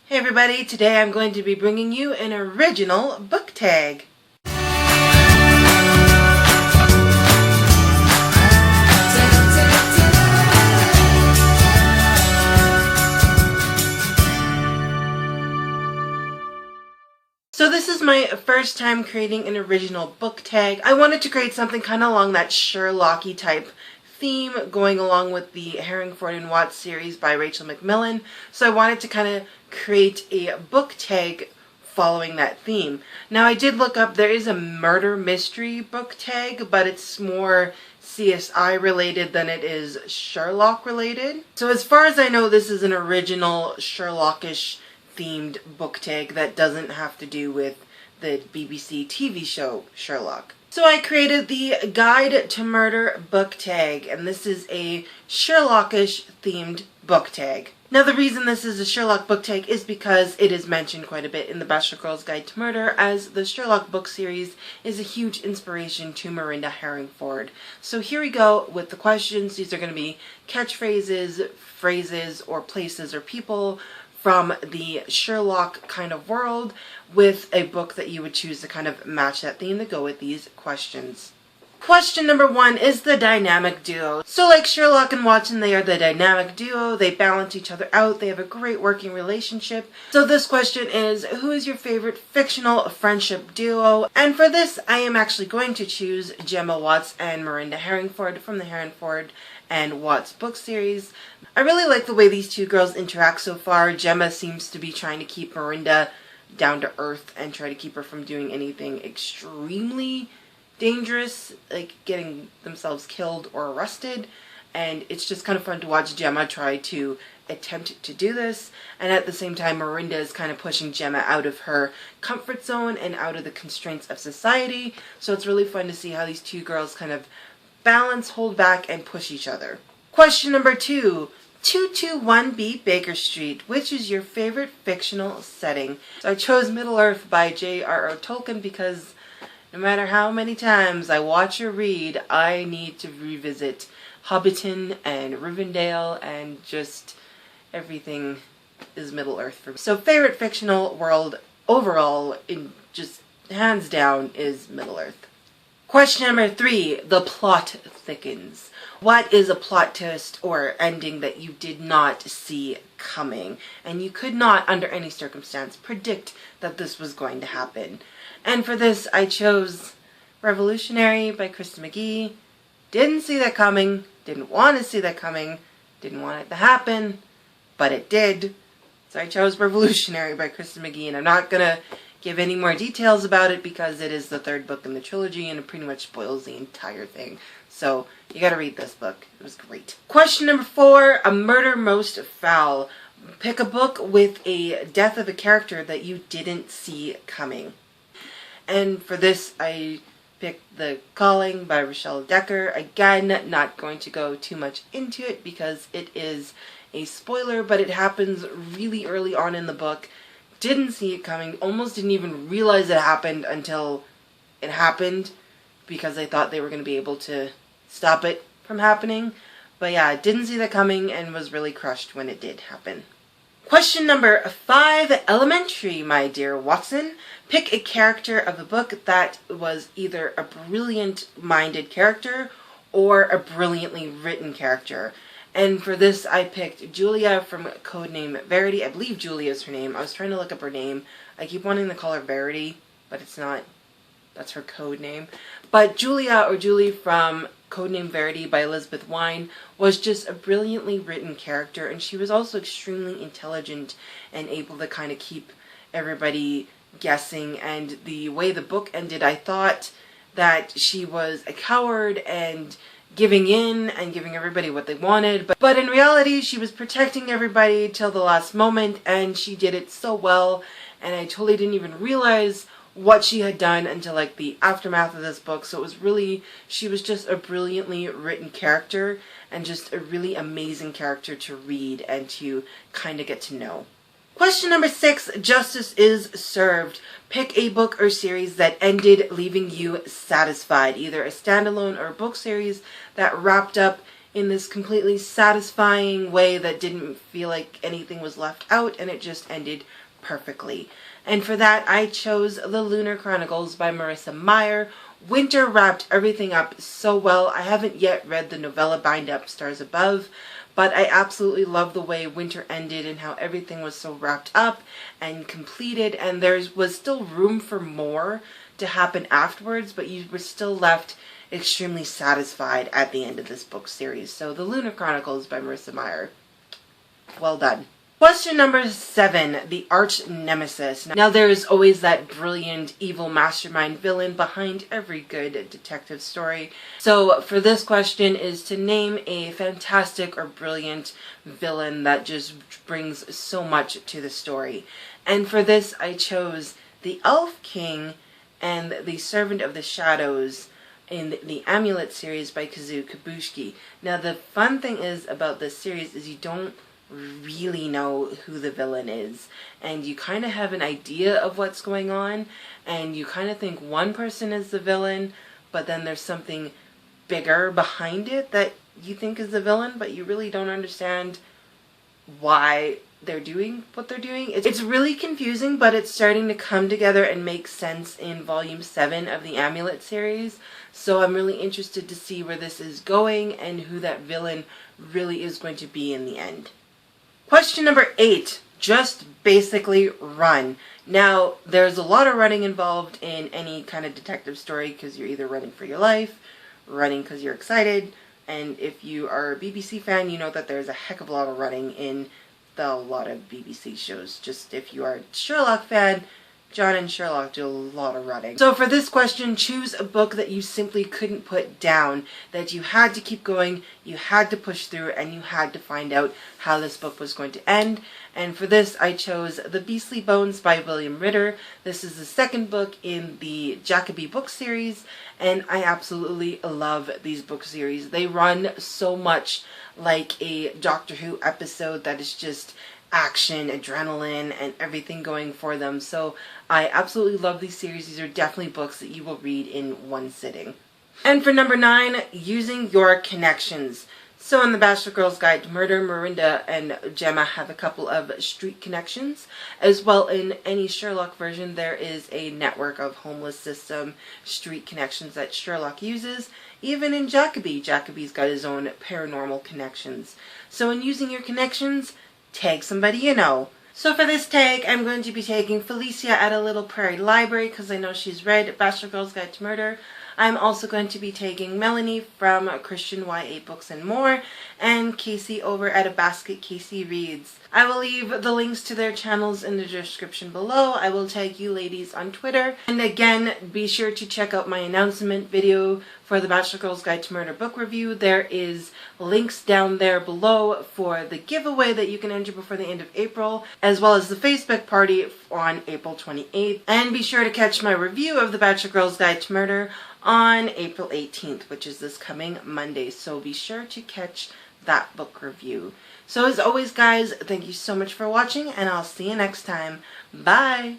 Hey everybody, today I'm going to be bringing you an original book tag. So this is my first time creating an original book tag. I wanted to create something kind of along that Sherlocky type theme, going along with the Herringford and Watts series by Rachel McMillian. So I wanted to kind of create a book tag following that theme. Now I did look up, there is a murder mystery book tag, but it's more CSI related than it is Sherlock related. So as far as I know, this is an original Sherlockish themed book tag that doesn't have to do with the BBC TV show Sherlock. So I created the Guide to Murder book tag, and this is a Sherlockish themed book tag. Now the reason this is a Sherlock book tag is because it is mentioned quite a bit in the Bachelor Girl's Guide to Murder, as the Sherlock book series is a huge inspiration to Miranda Herringford. So here we go with the questions. These are going to be catchphrases, phrases, or places or people from the Sherlock kind of world, with a book that you would choose to kind of match that theme to go with these questions. Question number 1 is the dynamic duo. So like Sherlock and Watson, they are the dynamic duo. They balance each other out. They have a great working relationship. So this question is, who is your favorite fictional friendship duo? And for this, I am actually going to choose Gemma Watts and Miranda Herringford from the Herringford and Watts book series. I really like the way these two girls interact so far. Gemma seems to be trying to keep Miranda down to earth and try to keep her from doing anything extremely dangerous, like getting themselves killed or arrested. And it's just kind of fun to watch Gemma try to attempt to do this. And at the same time, Miranda is kind of pushing Gemma out of her comfort zone and out of the constraints of society. So it's really fun to see how these two girls kind of balance, hold back, and push each other. Question number 2. 221B Baker Street. Which is your favorite fictional setting? So I chose Middle-earth by J.R.R. Tolkien because no matter how many times I watch or read, I need to revisit Hobbiton and Rivendell, and just everything is Middle-earth for me. So favorite fictional world overall, in just hands down, is Middle-earth. Question number 3, the plot thickens. What is a plot twist or ending that you did not see coming, and you could not under any circumstance predict that this was going to happen? And for this, I chose Revolutionary by Krista McGee. Didn't see that coming, didn't want to see that coming, didn't want it to happen, but it did. So I chose Revolutionary by Krista McGee, and I'm not going to give any more details about it because it is the 3rd book in the trilogy and it pretty much spoils the entire thing. So you gotta read this book. It was great. Question number 4, a murder most foul. Pick a book with a death of a character that you didn't see coming. And for this, I picked The Calling by Rochelle Decker. Again, not going to go too much into it because it is a spoiler, but it happens really early on in the book. Didn't see it coming, almost didn't even realize it happened until it happened, because I thought they were going to be able to stop it from happening. But yeah, didn't see that coming and was really crushed when it did happen. Question number 5, Elementary, my dear Watson. Pick a character of the book that was either a brilliant-minded character or a brilliantly written character. And for this, I picked Julia from Codename Verity. I believe Julia is her name. I was trying to look up her name. I keep wanting to call her Verity, but it's not. That's her code name. But Julia, or Julie, from Codename Verity by Elizabeth Wine, was just a brilliantly written character, and she was also extremely intelligent and able to kind of keep everybody guessing. And the way the book ended, I thought that she was a coward and giving in and giving everybody what they wanted, but in reality she was protecting everybody till the last moment, and she did it so well, and I totally didn't even realize what she had done until like the aftermath of this book. So it was really, she was just a brilliantly written character and just a really amazing character to read and to kind of get to know. Question number 6, Justice is Served. Pick a book or series that ended leaving you satisfied, either a standalone or a book series that wrapped up in this completely satisfying way that didn't feel like anything was left out, and it just ended perfectly. And for that, I chose The Lunar Chronicles by Marissa Meyer. Winter wrapped everything up so well. I haven't yet read the novella Bind Up Stars Above, but I absolutely love the way Winter ended and how everything was so wrapped up and completed, and there was still room for more to happen afterwards, but you were still left extremely satisfied at the end of this book series. So The Lunar Chronicles by Marissa Meyer. Well done. Question number 7, the Arch Nemesis. Now there is always that brilliant evil mastermind villain behind every good detective story. So for this question is to name a fantastic or brilliant villain that just brings so much to the story. And for this I chose the Elf King and the Servant of the Shadows in the Amulet series by Kazuo Kabushiki. Now the fun thing is about this series is you don't really know who the villain is, and you kind of have an idea of what's going on, and you kind of think one person is the villain, but then there's something bigger behind it that you think is the villain, but you really don't understand why they're doing what they're doing. It's really confusing, but it's starting to come together and make sense in volume 7 of the Amulet series. So I'm really interested to see where this is going and who that villain really is going to be in the end. Question number 8, just basically run. Now, there's a lot of running involved in any kind of detective story because you're either running for your life, running because you're excited, and if you are a BBC fan, you know that there's a heck of a lot of running in a lot of BBC shows. Just if you are a Sherlock fan, John and Sherlock do a lot of running. So for this question, choose a book that you simply couldn't put down, that you had to keep going, you had to push through, and you had to find out how this book was going to end. And for this, I chose The Beastly Bones by William Ritter. This is the second book in the Jacoby book series, and I absolutely love these book series. They run so much like a Doctor Who episode that is just action, adrenaline, and everything going for them. So I absolutely love these series. These are definitely books that you will read in one sitting. And for number 9, using your connections. So in The Bachelor Girl's Guide to Murder, Miranda and Gemma have a couple of street connections. As well, in any Sherlock version, there is a network of homeless system street connections that Sherlock uses. Even in Jacoby, Jacoby's got his own paranormal connections. So in using your connections, tag somebody you know. So for this tag, I'm going to be tagging Felicia at a Little Prairie Library because I know she's read Bachelor Girl's Guide to Murder. I'm also going to be tagging Melanie from Christian YA Books and More, and Casey over at A Basket Casey Reads. I will leave the links to their channels in the description below. I will tag you ladies on Twitter. And again, be sure to check out my announcement video for the Bachelor Girl's Guide to Murder book review. There is links down there below for the giveaway that you can enter before the end of April, as well as the Facebook party on April 28th. And be sure to catch my review of the Bachelor Girl's Guide to Murder on April 18th, which is this coming Monday. So be sure to catch that book review. So as always, guys, thank you so much for watching, and I'll see you next time. Bye!